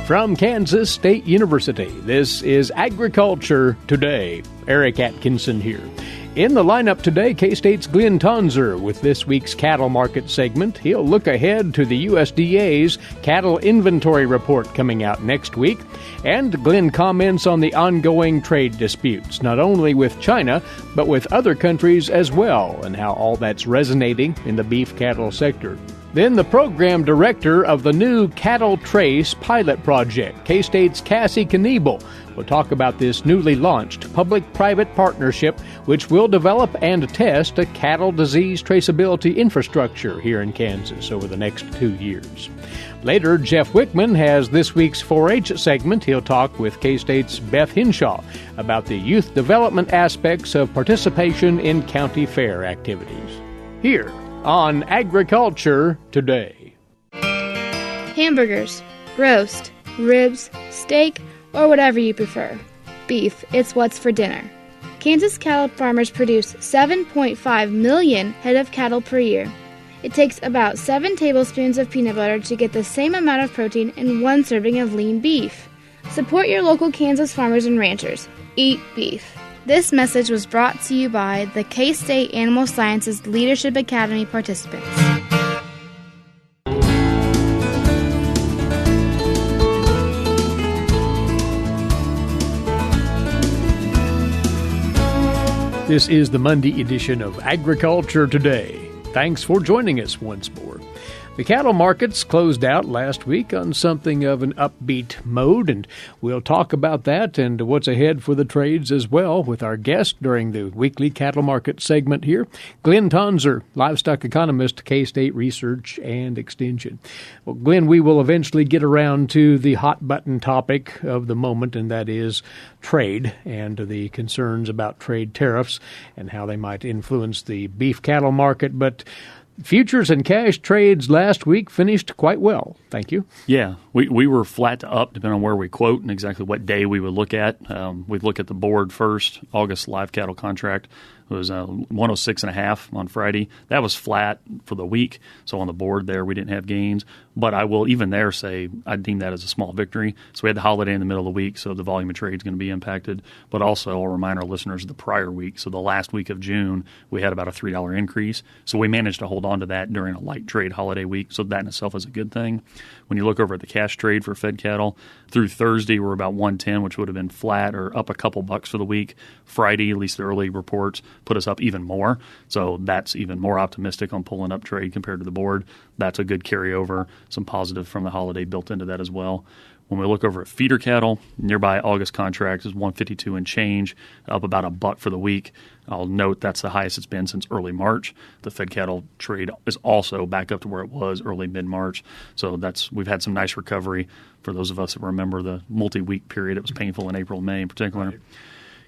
From Kansas State University, this is Agriculture Today. Eric Atkinson here. In the lineup today, K-State's Glynn Tonsor with this week's Cattle Market segment. He'll look ahead to the USDA's Cattle Inventory Report coming out next week. And Glynn comments on the ongoing trade disputes, not only with China, but with other countries as well, and how all that's resonating in the beef cattle sector. Then the program director of the new CattleTrace pilot project, K-State's Cassie Kniebel, will talk about this newly launched public-private partnership which will develop and test a cattle disease traceability infrastructure here in Kansas over the next 2 years. Later, Jeff Wickman has this week's 4-H segment. He'll talk with K-State's Beth Hinshaw about the youth development aspects of participation in county fair activities. Here on Agriculture Today. Hamburgers, roast, ribs, steak, or whatever you prefer. Beef, it's what's for dinner. Kansas cattle farmers produce 7.5 million head of cattle per year. It takes about 7 tablespoons of peanut butter to get the same amount of protein in 1 serving of lean beef. Support your local Kansas farmers and ranchers. Eat beef. This message was brought to you by the K-State Animal Sciences Leadership Academy participants. This is the Monday edition of Agriculture Today. Thanks for joining us once more. The cattle markets closed out last week on something of an upbeat mode, and we'll talk about that and what's ahead for the trades as well with our guest during the weekly cattle market segment here, Glynn Tonsor, livestock economist, K-State Research and Extension. Well, Glynn, we will eventually get around to the hot-button topic of the moment, and that is trade and the concerns about trade tariffs and how they might influence the beef cattle market, but futures and cash trades last week finished quite well. Thank you. Yeah, we were flat to up depending on where we quote and exactly what day we would look at. We'd look at the board first. August live cattle contract was 106.5 on Friday. That was flat for the week. So on the board there, we didn't have gains. But I will even there say I deem that as a small victory. So we had the holiday in the middle of the week, so the volume of trade is going to be impacted. But also I'll remind our listeners of the prior week. So the last week of June, we had about a $3 increase. So we managed to hold on to that during a light trade holiday week. So that in itself is a good thing. When you look over at the cash trade for fed cattle, through Thursday we're about 110, which would have been flat or up a couple bucks for the week. Friday, at least the early reports, put us up even more. So that's even more optimistic on pulling up trade compared to the board. That's a good carryover. Some positive from the holiday built into that as well. When we look over at feeder cattle, nearby August contract is 152 and change, up about a buck for the week. I'll note that's the highest it's been since early March. The fed cattle trade is also back up to where it was early mid-March. So we've had some nice recovery for those of us that remember the multi-week period. It was painful in April and May in particular. Right.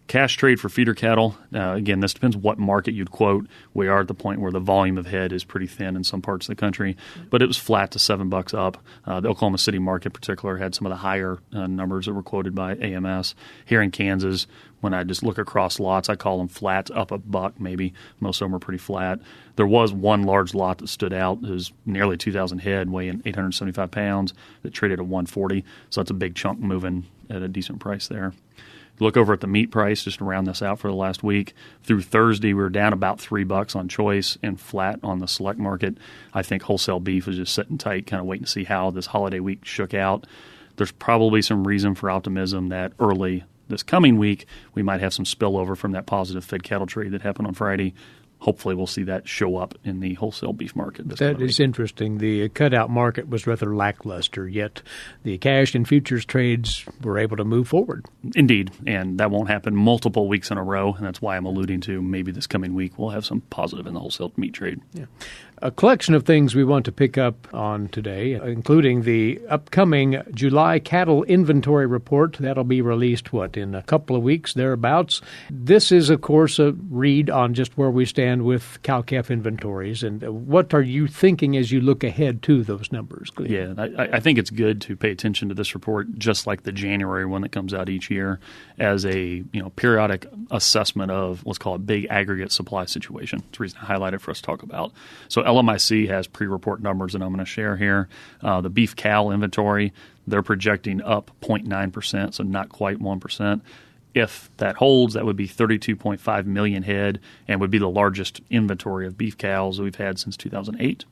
Cash trade for feeder cattle, again, this depends what market you'd quote. We are at the point where the volume of head is pretty thin in some parts of the country, but it was flat to $7 up. The Oklahoma City market in particular had some of the higher numbers that were quoted by AMS. Here in Kansas, when I just look across lots, I call them flat, up a buck maybe. Most of them are pretty flat. There was one large lot that stood out. It was nearly 2,000 head, weighing 875 pounds, that traded at 140. So that's a big chunk moving at a decent price there. Look over at the meat price, just to round this out for the last week. Through Thursday, we were down about $3 on choice and flat on the select market. I think wholesale beef is just sitting tight, kind of waiting to see how this holiday week shook out. There's probably some reason for optimism that early this coming week, we might have some spillover from that positive fed cattle trade that happened on Friday. Hopefully we'll see that show up in the wholesale beef market. That is interesting. The cutout market was rather lackluster, yet the cash and futures trades were able to move forward. Indeed, and that won't happen multiple weeks in a row, and that's why I'm alluding to maybe this coming week we'll have some positive in the wholesale meat trade. Yeah. A collection of things we want to pick up on today, including the upcoming July cattle inventory report. That'll be released, in a couple of weeks, thereabouts. This is, of course, a read on just where we stand with cow-calf inventories. And what are you thinking as you look ahead to those numbers, Glynn? Yeah, I think it's good to pay attention to this report, just like the January one that comes out each year, as a periodic assessment of, let's call it, big aggregate supply situation. It's the reason I highlight it for us to talk about. So LMIC has pre-report numbers that I'm going to share here. The beef cow inventory, they're projecting up 0.9%, so not quite 1%. If that holds, that would be 32.5 million head and would be the largest inventory of beef cows that we've had since 2008.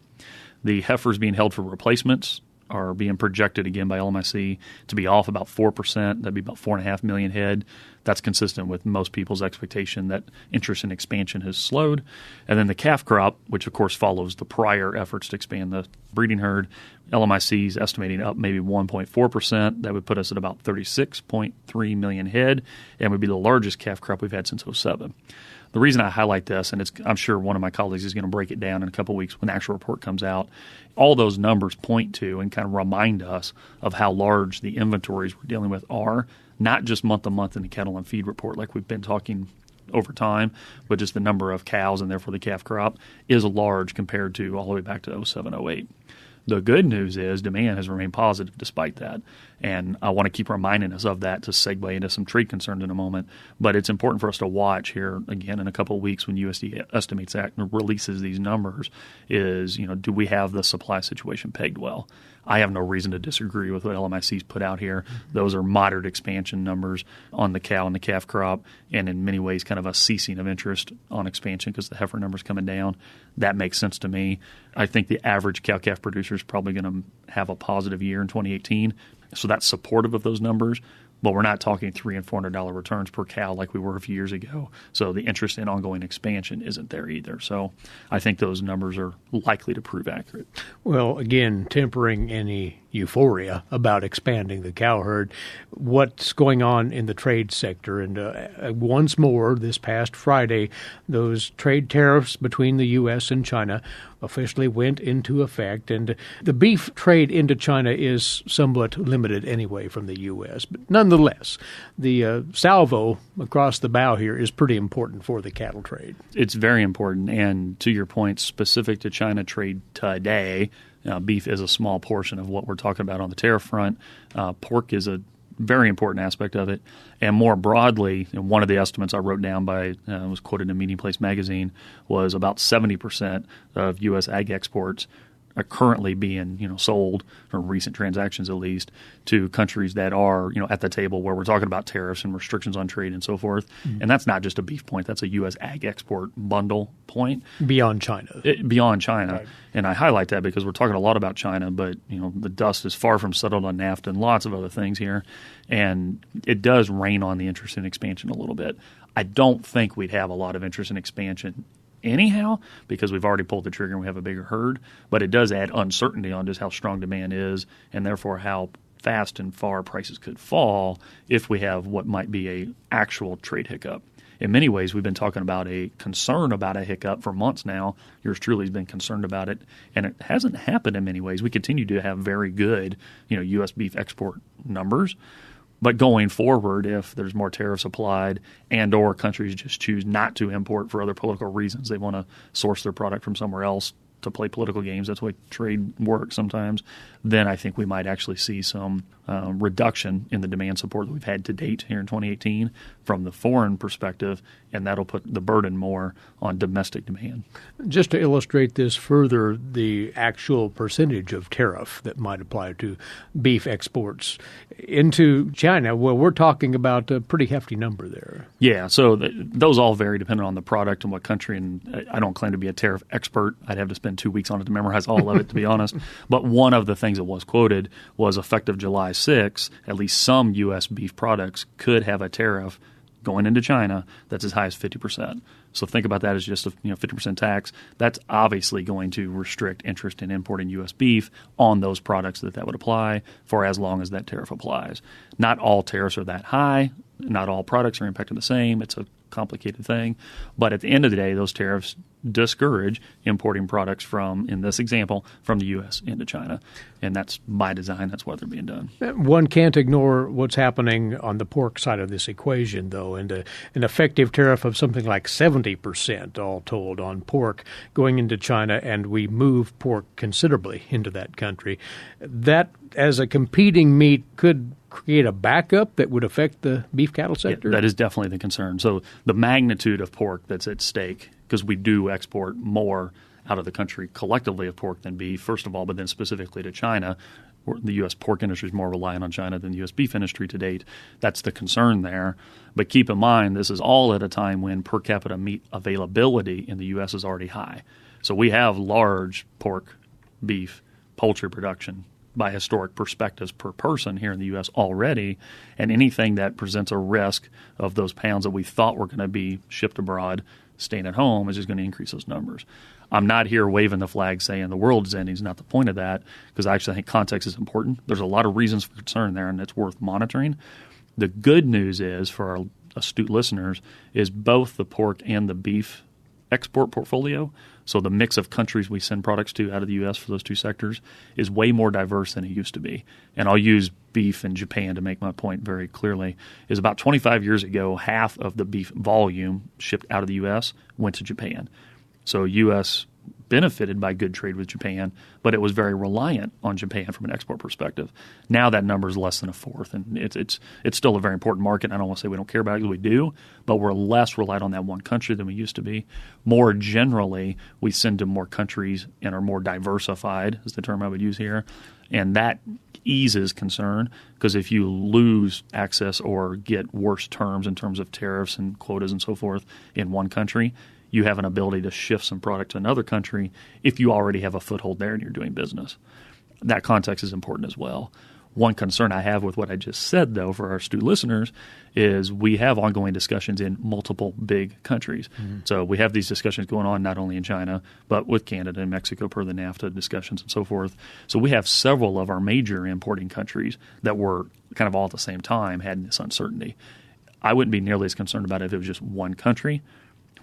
The heifers being held for replacements are being projected again by LMIC to be off about 4%. That'd be about 4.5 million head. That's consistent with most people's expectation that interest in expansion has slowed. And then the calf crop, which of course follows the prior efforts to expand the breeding herd, LMIC is estimating up maybe 1.4%. That would put us at about 36.3 million head and would be the largest calf crop we've had since 2007. The reason I highlight this, and I'm sure one of my colleagues is going to break it down in a couple of weeks when the actual report comes out, all those numbers point to and kind of remind us of how large the inventories we're dealing with are, not just month to month in the cattle and feed report like we've been talking over time, but just the number of cows and therefore the calf crop is large compared to all the way back to 2007, 2008. The good news is demand has remained positive despite that. And I want to keep reminding us of that to segue into some trade concerns in a moment. But it's important for us to watch here again in a couple of weeks when USDA estimates that and releases these numbers is, do we have the supply situation pegged well? I have no reason to disagree with what LMIC's put out here. Those are moderate expansion numbers on the cow and the calf crop, and in many ways kind of a ceasing of interest on expansion because the heifer number's coming down. That makes sense to me. I think the average cow-calf producer is probably going to have a positive year in 2018, so that's supportive of those numbers. But we're not talking $300 and $400 returns per cow like we were a few years ago. So the interest in ongoing expansion isn't there either. So I think those numbers are likely to prove accurate. Well, again, tempering any euphoria about expanding the cow herd, what's going on in the trade sector. And once more, this past Friday, those trade tariffs between the U.S. and China officially went into effect. And the beef trade into China is somewhat limited anyway from the U.S. But nonetheless, the salvo across the bow here is pretty important for the cattle trade. It's very important. And to your point, specific to China trade today, beef is a small portion of what we're talking about on the tariff front. Pork is a very important aspect of it. And more broadly, one of the estimates I wrote down was quoted in Meeting Place magazine, was about 70% of U.S. ag exports are currently being sold, from recent transactions at least, to countries that are at the table where we're talking about tariffs and restrictions on trade and so forth. Mm-hmm. And that's not just a beef point; that's a U.S. ag export bundle point beyond China. Beyond China, right. And I highlight that because we're talking a lot about China, but the dust is far from settled on NAFTA and lots of other things here, and it does rain on the interest in expansion a little bit. I don't think we'd have a lot of interest in expansion anyhow, because we've already pulled the trigger and we have a bigger herd, but it does add uncertainty on just how strong demand is and therefore how fast and far prices could fall if we have what might be a actual trade hiccup. In many ways, we've been talking about a concern about a hiccup for months now. Yours truly has been concerned about it, and it hasn't happened in many ways. We continue to have very good, U.S. beef export numbers. But going forward, if there's more tariffs applied and or countries just choose not to import for other political reasons, they want to source their product from somewhere else to play political games, that's the way trade works sometimes, then I think we might actually see some reduction in the demand support that we've had to date here in 2018 from the foreign perspective, and that'll put the burden more on domestic demand. Just to illustrate this further, the actual percentage of tariff that might apply to beef exports into China, well, we're talking about a pretty hefty number there. Yeah, so those all vary depending on the product and what country, and I don't claim to be a tariff expert. I'd have to spend 2 weeks on it to memorize all of it, to be honest. But one of the things that was quoted was effective July 6, at least some U.S. beef products could have a tariff going into China that's as high as 50%. So think about that as just a 50% tax. That's obviously going to restrict interest in importing U.S. beef on those products that would apply for as long as that tariff applies. Not all tariffs are that high. Not all products are impacted the same. It's a complicated thing. But at the end of the day, those tariffs discourage importing products from, in this example, from the U.S. into China. And that's by design. That's why they're being done. One can't ignore what's happening on the pork side of this equation, though, and an effective tariff of something like 70%, all told, on pork going into China, and we move pork considerably into that country. That, as a competing meat, could create a backup that would affect the beef cattle sector? Yeah, that is definitely the concern. So the magnitude of pork that's at stake, because we do export more out of the country collectively of pork than beef, first of all, but then specifically to China. The U.S. pork industry is more reliant on China than the U.S. beef industry to date. That's the concern there. But keep in mind, this is all at a time when per capita meat availability in the U.S. is already high. So we have large pork, beef, poultry production by historic perspectives per person here in the U.S. already, and anything that presents a risk of those pounds that we thought were going to be shipped abroad staying at home is just going to increase those numbers. I'm not here waving the flag saying the world is ending. It's not the point of that, because I actually think context is important. There's a lot of reasons for concern there, and it's worth monitoring. The good news is, for our astute listeners, is both the pork and the beef export portfolio, so the mix of countries we send products to out of the U.S. for those two sectors, is way more diverse than it used to be. And I'll use beef in Japan to make my point very clearly. Is about 25 years ago, half of the beef volume shipped out of the U.S. went to Japan. So U.S. benefited by good trade with Japan, but it was very reliant on Japan from an export perspective. Now that number is less than a fourth, and it's still a very important market. I don't want to say we don't care about it, because we do, but we're less reliant on that one country than we used to be. More generally, we send to more countries and are more diversified, is the term I would use here, and that eases concern, because if you lose access or get worse terms in terms of tariffs and quotas and so forth in one country, you have an ability to shift some product to another country if you already have a foothold there and you're doing business. That context is important as well. One concern I have with what I just said, though, for our astute listeners, is we have ongoing discussions in multiple big countries. Mm-hmm. So we have these discussions going on not only in China, but with Canada and Mexico per the NAFTA discussions and so forth. So we have several of our major importing countries that were kind of all at the same time had this uncertainty. I wouldn't be nearly as concerned about it if it was just one country,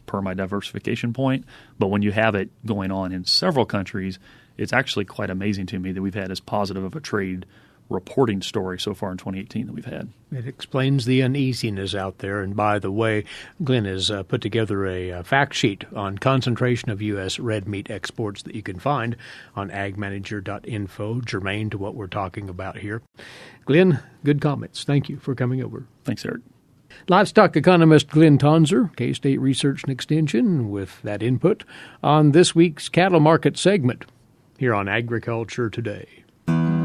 per my diversification point. But when you have it going on in several countries, it's actually quite amazing to me that we've had as positive of a trade reporting story so far in 2018 that we've had. It explains the uneasiness out there. And by the way, Glynn has put together a fact sheet on concentration of U.S. red meat exports that you can find on agmanager.info, germane to what we're talking about here. Glynn, good comments. Thank you for coming over. Thanks, Eric. Livestock economist Glynn Tonsor, K-State Research and Extension, with that input on this week's Cattle Market segment here on Agriculture Today.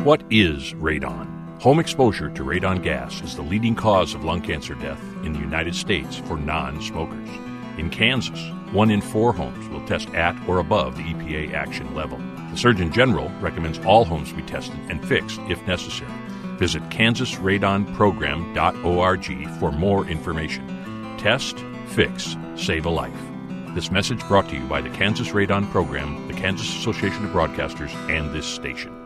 What is radon? Home exposure to radon gas is the leading cause of lung cancer death in the United States for non-smokers. In Kansas, 1 in 4 homes will test at or above the EPA action level. The Surgeon General recommends all homes be tested and fixed if necessary. Visit kansasradonprogram.org for more information. Test, fix, save a life. This message brought to you by the Kansas Radon Program, the Kansas Association of Broadcasters, and this station.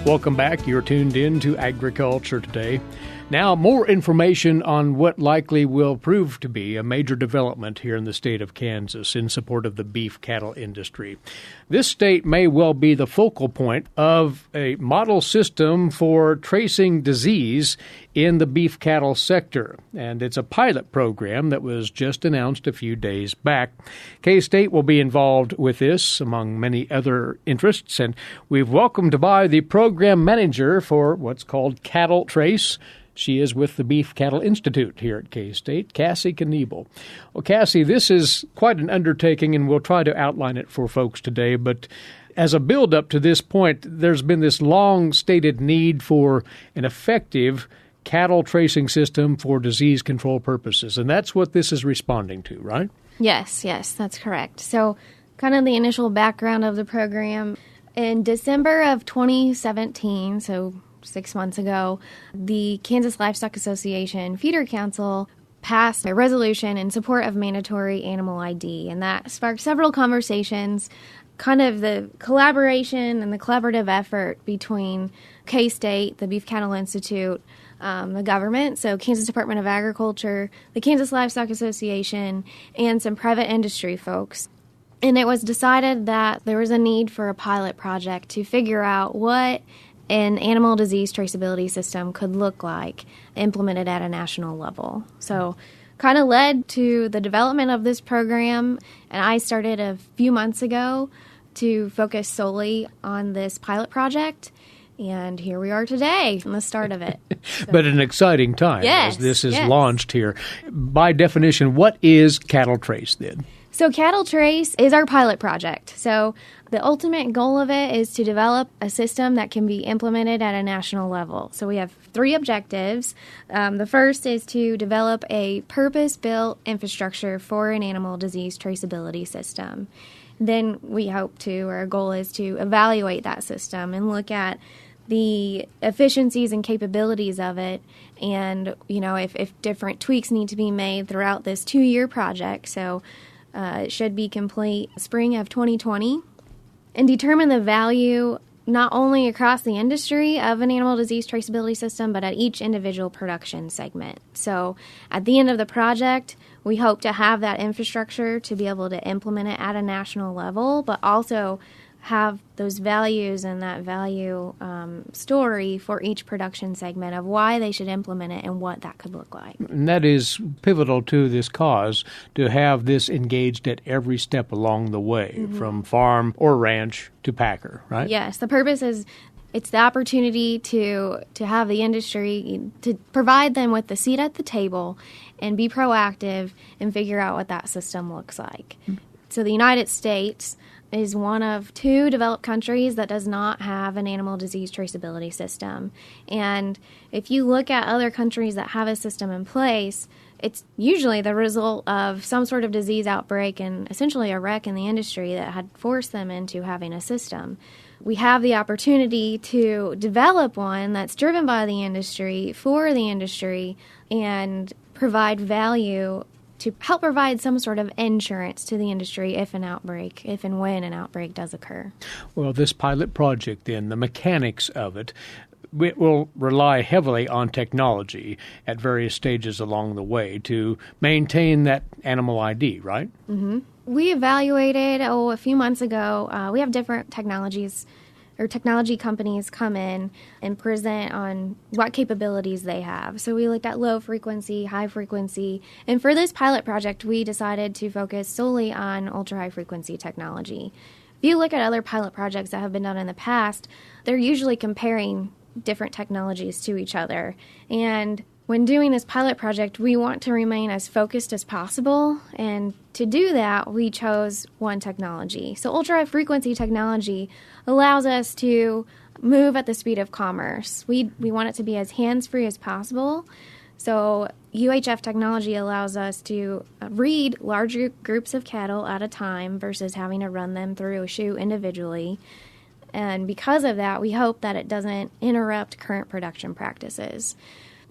Welcome back. You're tuned in to Agriculture Today. Now, more information on what likely will prove to be a major development here in the state of Kansas in support of the beef cattle industry. This state may well be the focal point of a model system for tracing disease in the beef cattle sector, and it's a pilot program that was just announced a few days back. K-State will be involved with this, among many other interests, and we've welcomed by the program manager for what's called CattleTrace. She is with the Beef Cattle Institute here at K-State, Cassie Kniebel. Well, Cassie, this is quite an undertaking, and we'll try to outline it for folks today. But as a build-up to this point, there's been this long-stated need for an effective cattle tracing system for disease control purposes, and that's what this is responding to, right? Yes, that's correct. So kind of the initial background of the program, in December of 2017, so 6 months ago, the Kansas Livestock Association Feeder Council passed a resolution in support of mandatory animal ID, and that sparked several conversations, kind of the collaboration and the collaborative effort between K-State, the Beef Cattle Institute, the government, so Kansas Department of Agriculture, the Kansas Livestock Association, and some private industry folks. And it was decided that there was a need for a pilot project to figure out what an animal disease traceability system could look like implemented at a national level. So kind of led to the development of this program, and I started a few months ago to focus solely on this pilot project. And here we are today, on the start of it. So. But an exciting time as this is launched here. By definition, what is CattleTrace then? So CattleTrace is our pilot project. So the ultimate goal of it is to develop a system that can be implemented at a national level. So we have 3 objectives. The first is to develop a purpose-built infrastructure for an animal disease traceability system. Then we hope to, or our goal is to evaluate that system and look at the efficiencies and capabilities of it, and if different tweaks need to be made throughout this 2-year project. So it should be complete spring of 2020, and determine the value not only across the industry of an animal disease traceability system, but at each individual production segment. So at the end of the project, we hope to have that infrastructure to be able to implement it at a national level, but also have those values and that value story for each production segment of why they should implement it and what that could look like. And that is pivotal to this cause, to have this engaged at every step along the way, from farm or ranch to packer, right? Yes. The purpose is it's the opportunity to have the industry, to provide them with the seat at the table and be proactive and figure out what that system looks like. So the United States is one of 2 developed countries that does not have an animal disease traceability system. And if you look at other countries that have a system in place, it's usually the result of some sort of disease outbreak and essentially a wreck in the industry that had forced them into having a system. We have the opportunity to develop one that's driven by the industry, for the industry, and provide value to help provide some sort of insurance to the industry if and when an outbreak does occur. Well, this pilot project, then, the mechanics of it will rely heavily on technology at various stages along the way to maintain that animal ID, right? Mm-hmm. We evaluated, a few months ago, we have different technologies or technology companies come in and present on what capabilities they have. So we looked at low frequency, high frequency, and for this pilot project, we decided to focus solely on ultra-high frequency technology. If you look at other pilot projects that have been done in the past, they're usually comparing different technologies to each other. And when doing this pilot project, we want to remain as focused as possible, and to do that, we chose one technology. So ultra-high frequency technology allows us to move at the speed of commerce. We want it to be as hands-free as possible. So UHF technology allows us to read larger groups of cattle at a time versus having to run them through a chute individually. And because of that, we hope that it doesn't interrupt current production practices.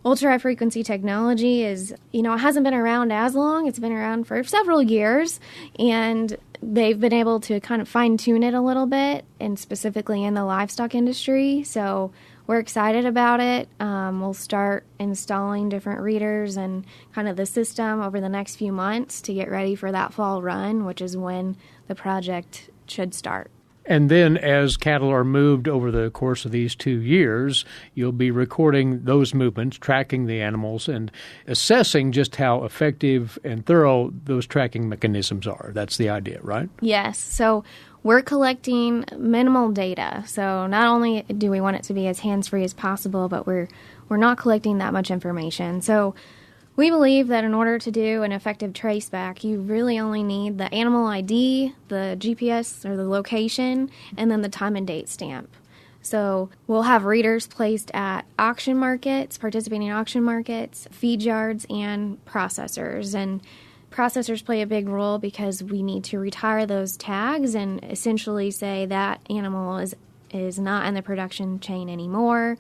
Ultra-high frequency technology is, it hasn't been around as long. It's been around for several years, and they've been able to kind of fine-tune it a little bit, and specifically in the livestock industry. So we're excited about it. We'll start installing different readers and kind of the system over the next few months to get ready for that fall run, which is when the project should start. And then as cattle are moved over the course of these 2 years, you'll be recording those movements, tracking the animals, and assessing just how effective and thorough those tracking mechanisms are. That's the idea, right? Yes. So we're collecting minimal data. So not only do we want it to be as hands-free as possible, but we're not collecting that much information. So we believe that in order to do an effective traceback, you really only need the animal ID, the GPS or the location, and then the time and date stamp. So we'll have readers placed at auction markets, participating auction markets, feed yards, and processors. And processors play a big role because we need to retire those tags and essentially say that animal is not in the production chain anymore.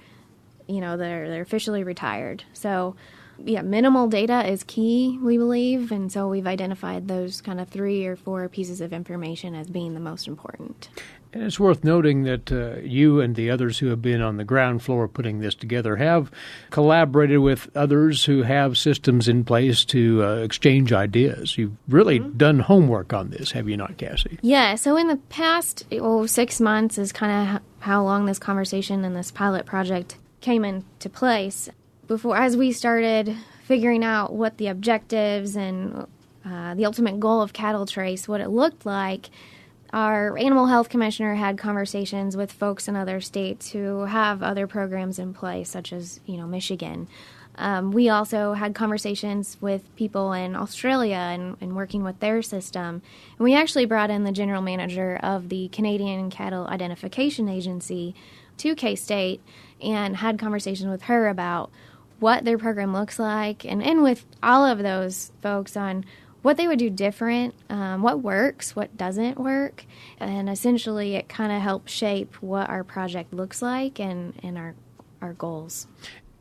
They're officially retired. So minimal data is key, we believe, and so we've identified those kind of 3 or 4 pieces of information as being the most important. And it's worth noting that you and the others who have been on the ground floor putting this together have collaborated with others who have systems in place to exchange ideas. You've really done homework on this, have you not, Cassie? Yeah, so in the past 6 months is kind of how long this conversation and this pilot project came into place. As we started figuring out what the objectives and the ultimate goal of CattleTrace, what it looked like, Our animal health commissioner had conversations with folks in other states who have other programs in place, such as, Michigan. We also had conversations with people in Australia and working with their system. And we actually brought in the general manager of the Canadian Cattle Identification Agency to K-State and had conversations with her about what their program looks like, and with all of those folks on what they would do different, what works, what doesn't work, and essentially it kind of helps shape what our project looks like and our goals.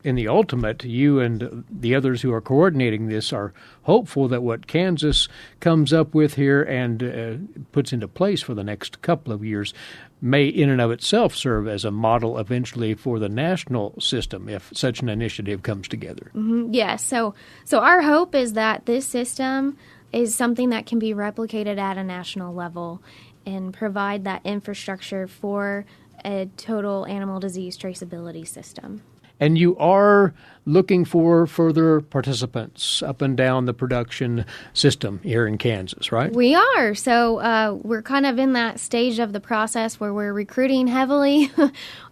In the ultimate, you and the others who are coordinating this are hopeful that what Kansas comes up with here and puts into place for the next couple of years may in and of itself serve as a model eventually for the national system if such an initiative comes together. Mm-hmm. Yes. So our hope is that this system is something that can be replicated at a national level and provide that infrastructure for a total animal disease traceability system. And you are looking for further participants up and down the production system here in Kansas, right? We are. So we're kind of in that stage of the process where we're recruiting heavily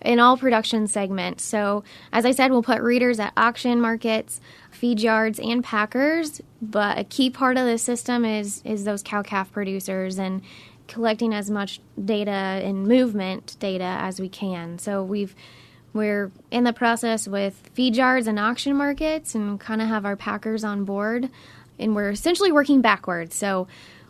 in all production segments. So as I said, we'll put readers at auction markets, feed yards, and packers. But a key part of the system is those cow-calf producers and collecting as much data and movement data as we can. So we're in the process with feed yards and auction markets and kind of have our packers on board, and we're essentially working backwards. So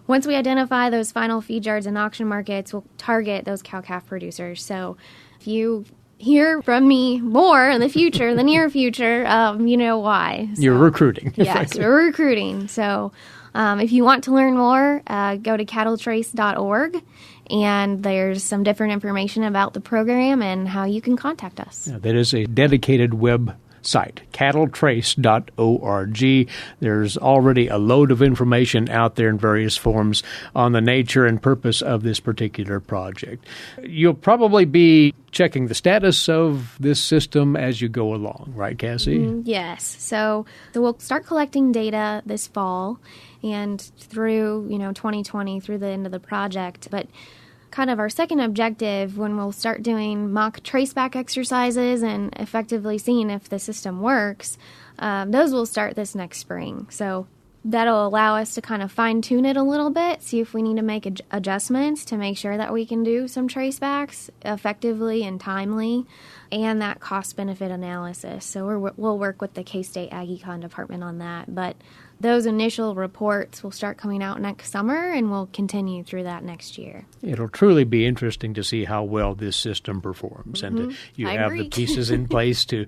once we identify those final feed yards and auction markets, we'll target those cow-calf producers. So if you hear from me more in the future, the near future, you know why. So, you're recruiting. Yes, we're recruiting. So if you want to learn more, go to CattleTrace.org. And there's some different information about the program and how you can contact us. Yeah, that is a dedicated website, CattleTrace.org. There's already a load of information out there in various forms on the nature and purpose of this particular project. You'll probably be checking the status of this system as you go along, right, Cassie? Yes. So we'll start collecting data this fall and through 2020 through the end of the project. But kind of our second objective, when we'll start doing mock traceback exercises and effectively seeing if the system works, those will start this next spring. So that'll allow us to kind of fine-tune it a little bit, see if we need to make adjustments to make sure that we can do some tracebacks effectively and timely, and that cost-benefit analysis. So we'll work with the K-State Ag Econ department on that. But those initial reports will start coming out next summer, and we'll continue through that next year. It'll truly be interesting to see how well this system performs, and you have the pieces in place to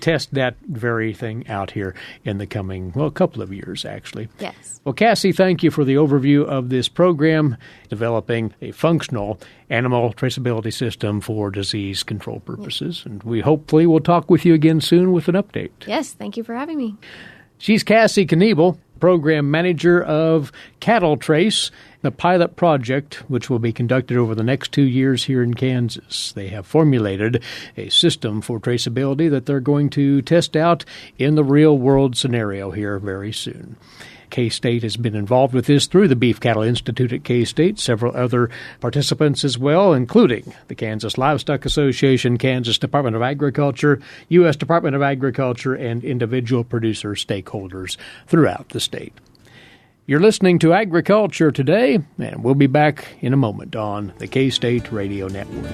test that very thing out here in the coming, couple of years, actually. Yes. Well, Cassie, thank you for the overview of this program, developing a functional animal traceability system for disease control purposes. And we hopefully will talk with you again soon with an update. Yes, thank you for having me. She's Cassie Kniebel, Program Manager of CattleTrace, the pilot project which will be conducted over the next 2 years here in Kansas. They have formulated a system for traceability that they're going to test out in the real-world scenario here very soon. K-State has been involved with this through the Beef Cattle Institute at K-State, several other participants as well, including the Kansas Livestock Association, Kansas Department of Agriculture, U.S. Department of Agriculture, and individual producer stakeholders throughout the state. You're listening to Agriculture Today, and we'll be back in a moment on the K-State Radio Network.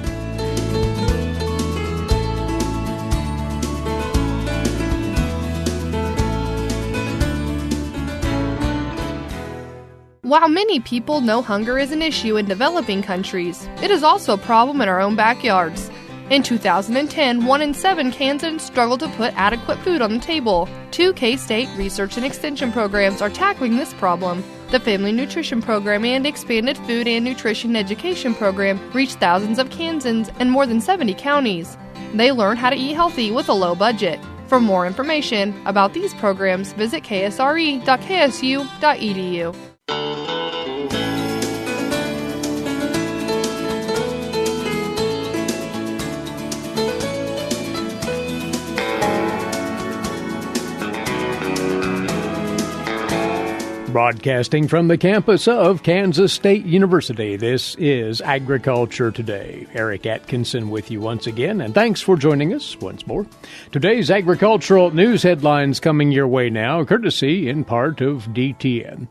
While many people know hunger is an issue in developing countries, it is also a problem in our own backyards. In 2010, 1 in 7 Kansans struggled to put adequate food on the table. 2 K-State research and extension programs are tackling this problem. The Family Nutrition Program and Expanded Food and Nutrition Education Program reach thousands of Kansans in more than 70 counties. They learn how to eat healthy with a low budget. For more information about these programs, visit ksre.ksu.edu. Broadcasting from the campus of Kansas State University, this is Agriculture Today. Eric Atkinson with you once again, and thanks for joining us once more. Today's agricultural news headlines coming your way now, courtesy in part of DTN.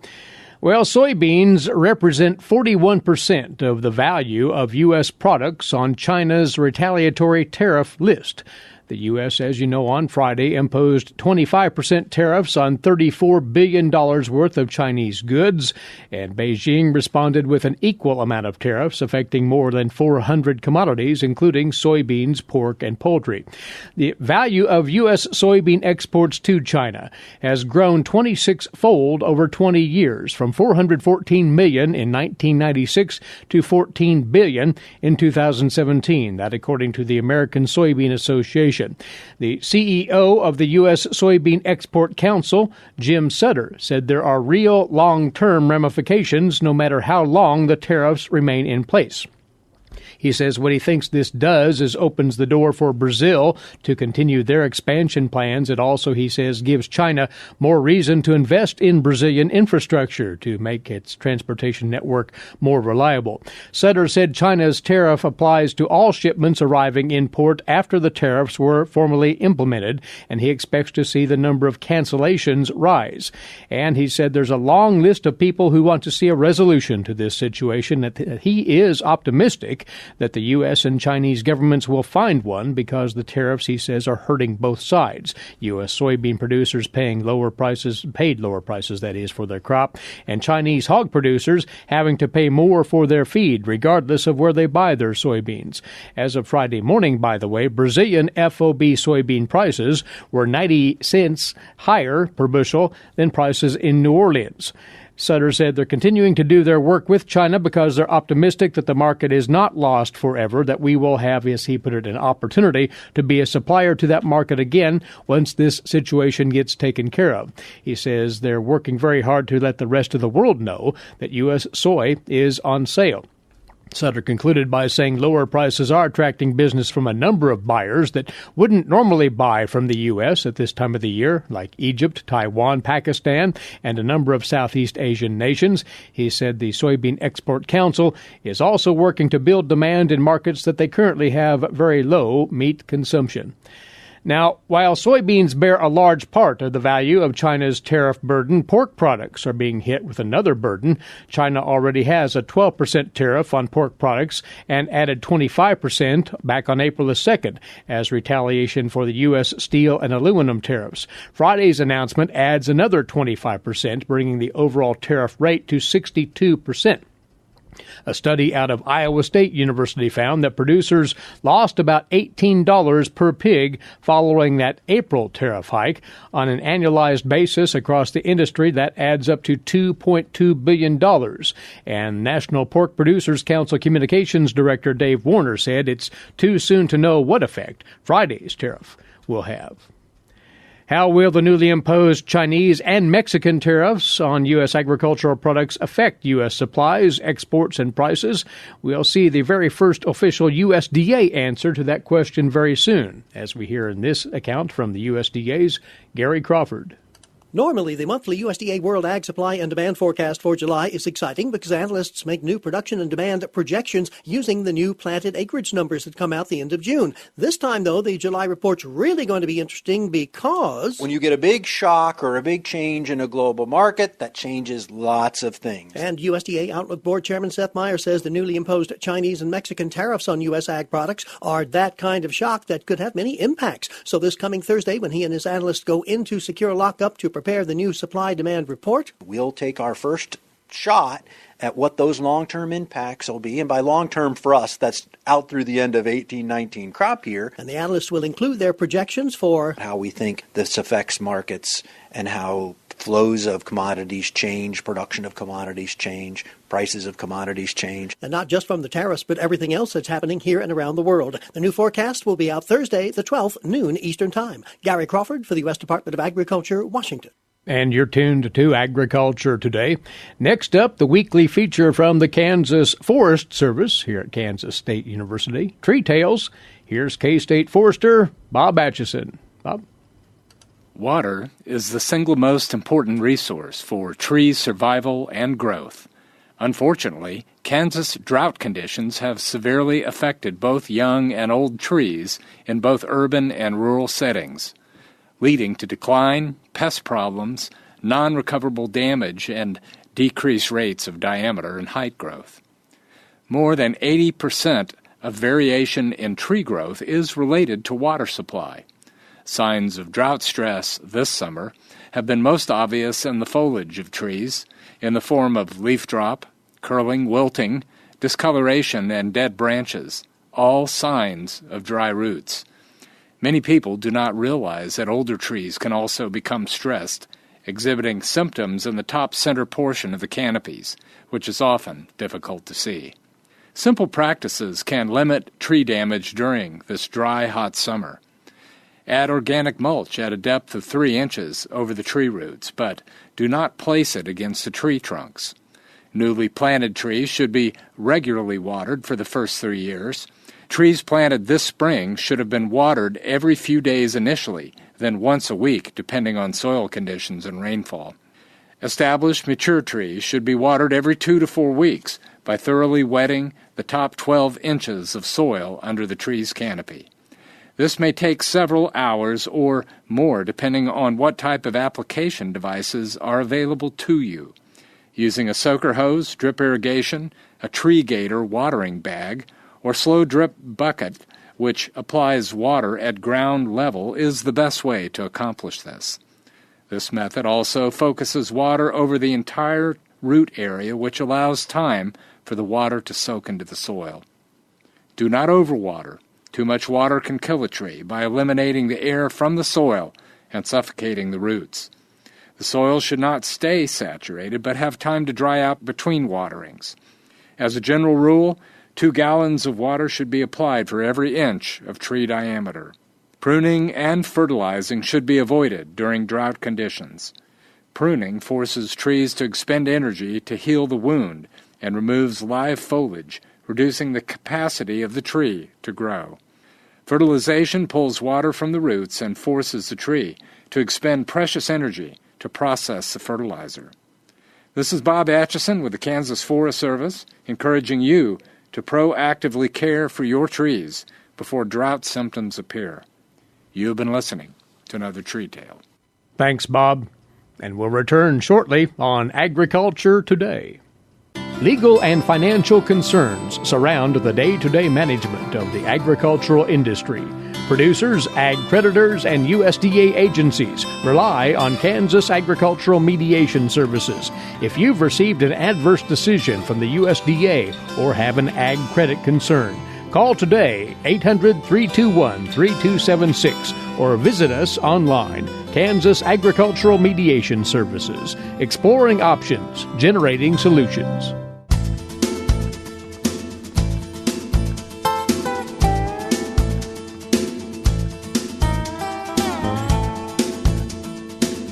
Well, soybeans represent 41% of the value of U.S. products on China's retaliatory tariff list. The U.S., as you know, on Friday imposed 25% tariffs on $34 billion worth of Chinese goods, and Beijing responded with an equal amount of tariffs affecting more than 400 commodities, including soybeans, pork, and poultry. The value of U.S. soybean exports to China has grown 26-fold over 20 years, from $414 million in 1996 to $14 billion in 2017, that according to the American Soybean Association. The CEO of the U.S. Soybean Export Council, Jim Sutter, said there are real long-term ramifications no matter how long the tariffs remain in place. He says what he thinks this does is opens the door for Brazil to continue their expansion plans. It also, he says, gives China more reason to invest in Brazilian infrastructure to make its transportation network more reliable. Sutter said China's tariff applies to all shipments arriving in port after the tariffs were formally implemented, and he expects to see the number of cancellations rise. And he said there's a long list of people who want to see a resolution to this situation, that he is optimistic that the U.S. and Chinese governments will find one because the tariffs, he says, are hurting both sides. U.S. soybean producers paid lower prices, that is, for their crop, and Chinese hog producers having to pay more for their feed, regardless of where they buy their soybeans. As of Friday morning, by the way, Brazilian FOB soybean prices were 90 cents higher per bushel than prices in New Orleans. Sutter said they're continuing to do their work with China because they're optimistic that the market is not lost forever, that we will have, as he put it, an opportunity to be a supplier to that market again once this situation gets taken care of. He says they're working very hard to let the rest of the world know that U.S. soy is on sale. Sutter concluded by saying lower prices are attracting business from a number of buyers that wouldn't normally buy from the U.S. at this time of the year, like Egypt, Taiwan, Pakistan, and a number of Southeast Asian nations. He said the Soybean Export Council is also working to build demand in markets that they currently have very low meat consumption. Now, while soybeans bear a large part of the value of China's tariff burden, pork products are being hit with another burden. China already has a 12% tariff on pork products and added 25% back on April the 2nd as retaliation for the U.S. steel and aluminum tariffs. Friday's announcement adds another 25%, bringing the overall tariff rate to 62%. A study out of Iowa State University found that producers lost about $18 per pig following that April tariff hike. On an annualized basis across the industry, that adds up to $2.2 billion. And National Pork Producers Council Communications Director Dave Warner said it's too soon to know what effect Friday's tariff will have. How will the newly imposed Chinese and Mexican tariffs on U.S. agricultural products affect U.S. supplies, exports, and prices? We'll see the very first official USDA answer to that question very soon, as we hear in this account from the USDA's Gary Crawford. Normally, the monthly USDA World Ag Supply and Demand Forecast for July is exciting because analysts make new production and demand projections using the new planted acreage numbers that come out the end of June. This time, though, the July report's really going to be interesting because when you get a big shock or a big change in a global market, that changes lots of things. And USDA Outlook Board Chairman Seth Meyer says the newly imposed Chinese and Mexican tariffs on U.S. ag products are that kind of shock that could have many impacts. So this coming Thursday, when he and his analysts go into secure lockup to prepare the new supply-demand report, we'll take our first shot at what those long-term impacts will be. And by long-term for us, that's out through the end of 18-19 crop year. And the analysts will include their projections for how we think this affects markets and how flows of commodities change, production of commodities change, prices of commodities change. And not just from the tariffs, but everything else that's happening here and around the world. The new forecast will be out Thursday, the 12th, noon Eastern Time. Gary Crawford for the U.S. Department of Agriculture, Washington. And you're tuned to Agriculture Today. Next up, the weekly feature from the Kansas Forest Service here at Kansas State University, Tree Tales. Here's K-State Forester Bob Atchison. Bob? Water is the single most important resource for tree survival and growth. Unfortunately, Kansas drought conditions have severely affected both young and old trees in both urban and rural settings, leading to decline, pest problems, non-recoverable damage, and decreased rates of diameter and height growth. More than 80% of variation in tree growth is related to water supply. Signs of drought stress this summer have been most obvious in the foliage of trees, in the form of leaf drop, curling, wilting, discoloration, and dead branches, all signs of dry roots. Many people do not realize that older trees can also become stressed, exhibiting symptoms in the top center portion of the canopies, which is often difficult to see. Simple practices can limit tree damage during this dry, hot summer. Add organic mulch at a depth of 3 inches over the tree roots, but do not place it against the tree trunks. Newly planted trees should be regularly watered for the first 3 years. Trees planted this spring should have been watered every few days initially, then once a week, depending on soil conditions and rainfall. Established mature trees should be watered every 2 to 4 weeks by thoroughly wetting the top 12 inches of soil under the tree's canopy. This may take several hours or more depending on what type of application devices are available to you. Using a soaker hose, drip irrigation, a tree gator watering bag, or slow drip bucket, which applies water at ground level, is the best way to accomplish this. This method also focuses water over the entire root area, which allows time for the water to soak into the soil. Do not overwater. Too much water can kill a tree by eliminating the air from the soil and suffocating the roots. The soil should not stay saturated, but have time to dry out between waterings. As a general rule, 2 gallons of water should be applied for every inch of tree diameter. Pruning and fertilizing should be avoided during drought conditions. Pruning forces trees to expend energy to heal the wound and removes live foliage, reducing the capacity of the tree to grow. Fertilization pulls water from the roots and forces the tree to expend precious energy to process the fertilizer. This is Bob Atchison with the Kansas Forest Service, encouraging you to proactively care for your trees before drought symptoms appear. You have been listening to another Tree Tale. Thanks, Bob. And we'll return shortly on Agriculture Today. Legal and financial concerns surround the day-to-day management of the agricultural industry. Producers, ag creditors, and USDA agencies rely on Kansas Agricultural Mediation Services. If you've received an adverse decision from the USDA or have an ag credit concern, call today 800-321-3276 or visit us online. Kansas Agricultural Mediation Services, exploring options, generating solutions.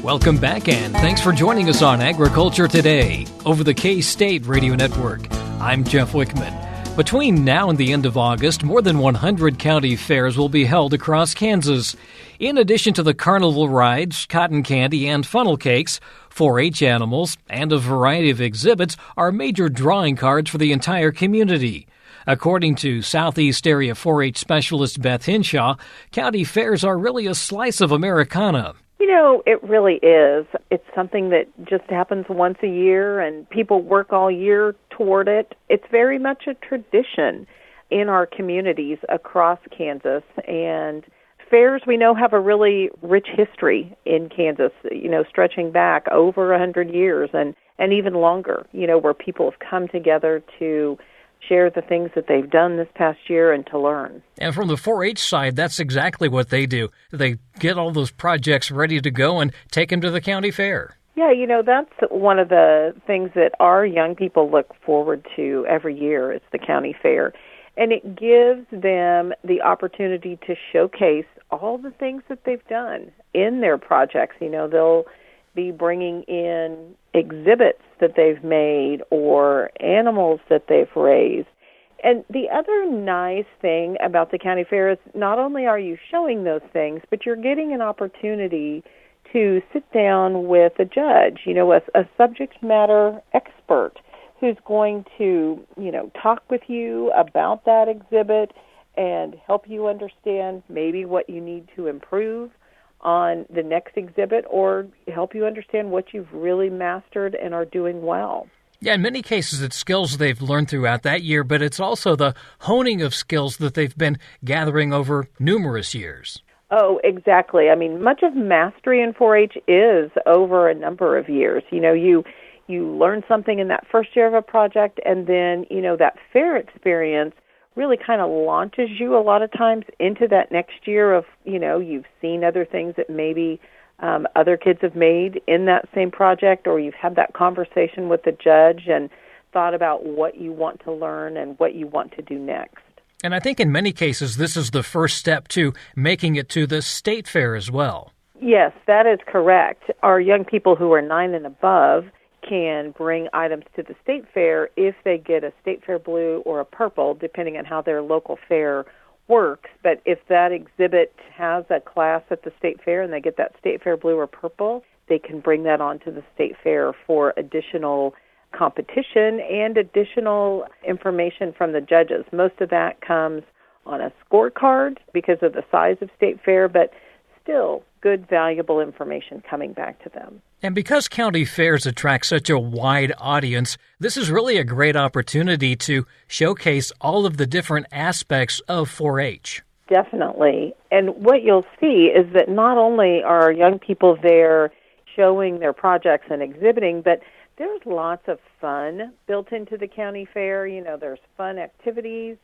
Welcome back, and thanks for joining us on Agriculture Today over the K-State Radio Network. I'm Jeff Wickman. Between now and the end of August, more than 100 county fairs will be held across Kansas. In addition to the carnival rides, cotton candy, and funnel cakes, 4-H animals, and a variety of exhibits are major drawing cards for the entire community. According to Southeast Area 4-H specialist Beth Hinshaw, county fairs are really a slice of Americana. You know, it really is. It's something that just happens once a year, and people work all year toward it. It's very much a tradition in our communities across Kansas, and fairs we know have a really rich history in Kansas, you know, stretching back over 100 years and even longer, you know, where people have come together to share the things that they've done this past year and to learn. And from the 4-H side, that's exactly what they do. They get all those projects ready to go and take them to the county fair. Yeah, you know, that's one of the things that our young people look forward to every year is the county fair. And it gives them the opportunity to showcase all the things that they've done in their projects. You know, they'll be bringing in exhibits that they've made or animals that they've raised. And the other nice thing about the county fair is not only are you showing those things, but you're getting an opportunity to sit down with a judge, a subject matter expert who's going to, talk with you about that exhibit and help you understand maybe what you need to improve on the next exhibit, or help you understand what you've really mastered and are doing well. Yeah, in many cases it's skills they've learned throughout that year, but it's also the honing of skills that they've been gathering over numerous years. Oh, exactly. I mean, much of mastery in 4-H is over a number of years. You learn something in that first year of a project, and then, that fair experience really kind of launches you a lot of times into that next year of, you've seen other things that maybe other kids have made in that same project, or you've had that conversation with the judge and thought about what you want to learn and what you want to do next. And I think in many cases this is the first step to making it to the state fair as well. Yes, that is correct. Our young people who are 9 and above can bring items to the state fair if they get a state fair blue or a purple, depending on how their local fair works. But if that exhibit has a class at the state fair and they get that state fair blue or purple, they can bring that on to the state fair for additional competition and additional information from the judges. Most of that comes on a scorecard because of the size of state fair, but still good, valuable information coming back to them. And because county fairs attract such a wide audience, this is really a great opportunity to showcase all of the different aspects of 4-H. Definitely. And what you'll see is that not only are young people there showing their projects and exhibiting, but there's lots of fun built into the county fair. There's fun activities,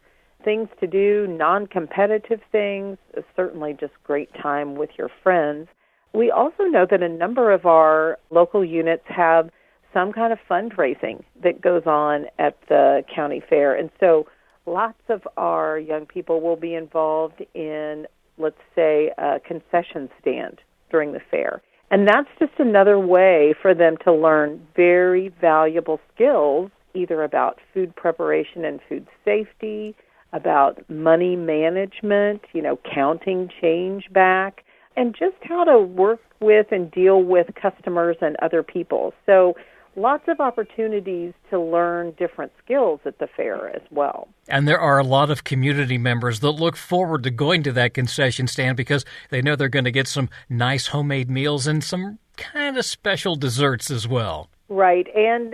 things to do, non-competitive things, certainly just great time with your friends. We also know that a number of our local units have some kind of fundraising that goes on at the county fair. And so lots of our young people will be involved in, let's say, a concession stand during the fair. And that's just another way for them to learn very valuable skills, either about food preparation and food safety, about money management, counting change back, and just how to work with and deal with customers and other people. So lots of opportunities to learn different skills at the fair as well. And there are a lot of community members that look forward to going to that concession stand because they know they're going to get some nice homemade meals and some kind of special desserts as well. Right, and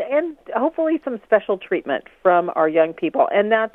hopefully some special treatment from our young people. And that's,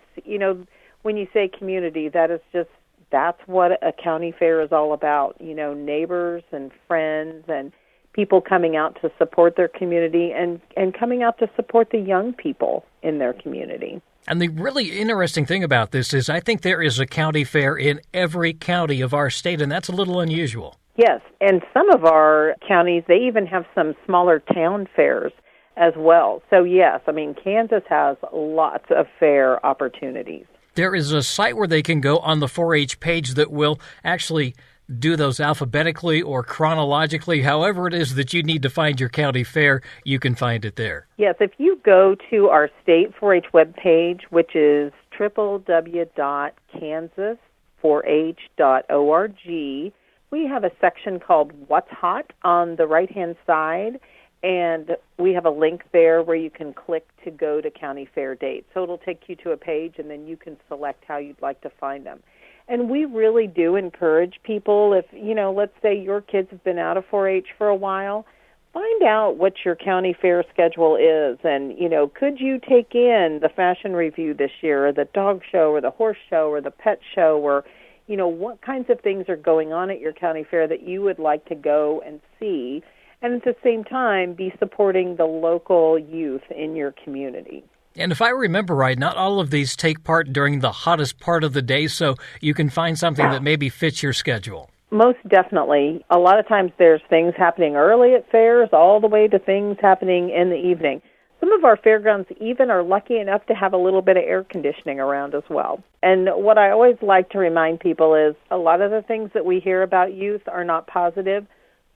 when you say community, that's what a county fair is all about, neighbors and friends and people coming out to support their community and coming out to support the young people in their community. And the really interesting thing about this is I think there is a county fair in every county of our state, and that's a little unusual. Yes, and some of our counties, they even have some smaller town fairs as well. So yes, Kansas has lots of fair opportunities. There is a site where they can go on the 4-H page that will actually do those alphabetically or chronologically. However it is that you need to find your county fair, you can find it there. Yes, if you go to our state 4-H webpage, which is www.kansas4h.org, we have a section called What's Hot on the right-hand side, and we have a link there where you can click to go to county fair dates. So it'll take you to a page, and then you can select how you'd like to find them. And we really do encourage people, if, let's say your kids have been out of 4-H for a while, find out what your county fair schedule is. And, could you take in the fashion review this year, or the dog show, or the horse show, or the pet show, or, what kinds of things are going on at your county fair that you would like to go and see, and at the same time be supporting the local youth in your community. And if I remember right, not all of these take part during the hottest part of the day, so you can find something that maybe fits your schedule. Most definitely. A lot of times there's things happening early at fairs all the way to things happening in the evening. Some of our fairgrounds even are lucky enough to have a little bit of air conditioning around as well. And what I always like to remind people is a lot of the things that we hear about youth are not positive.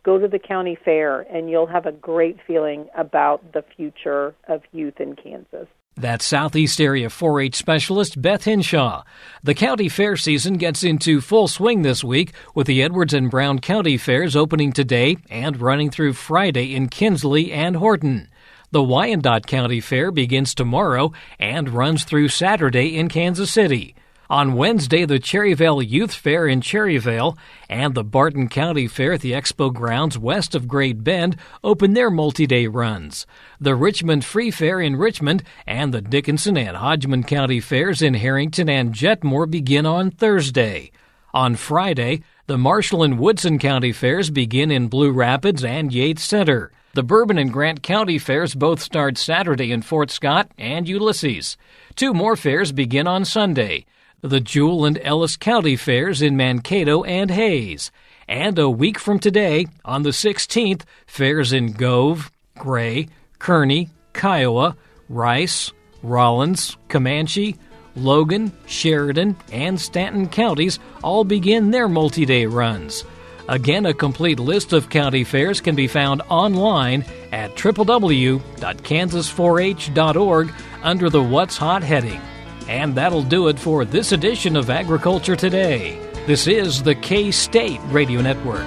go to the county fair, and you'll have a great feeling about the future of youth in Kansas. That's Southeast Area 4-H Specialist Beth Hinshaw. The county fair season gets into full swing this week with the Edwards and Brown County Fairs opening today and running through Friday in Kinsley and Horton. The Wyandotte County Fair begins tomorrow and runs through Saturday in Kansas City. On Wednesday, the Cherryvale Youth Fair in Cherryvale and the Barton County Fair at the Expo Grounds west of Great Bend open their multi-day runs. The Richmond Free Fair in Richmond and the Dickinson and Hodgman County Fairs in Harrington and Jetmore begin on Thursday. On Friday, the Marshall and Woodson County Fairs begin in Blue Rapids and Yates Center. The Bourbon and Grant County Fairs both start Saturday in Fort Scott and Ulysses. 2 more fairs begin on Sunday. The Jewel and Ellis County Fairs in Mankato and Hayes. And a week from today, on the 16th, fairs in Gove, Gray, Kearney, Kiowa, Rice, Rollins, Comanche, Logan, Sheridan, and Stanton counties all begin their multi-day runs. Again, a complete list of county fairs can be found online at www.kansas4h.org under the What's Hot heading. And that'll do it for this edition of Agriculture Today. This is the K-State Radio Network.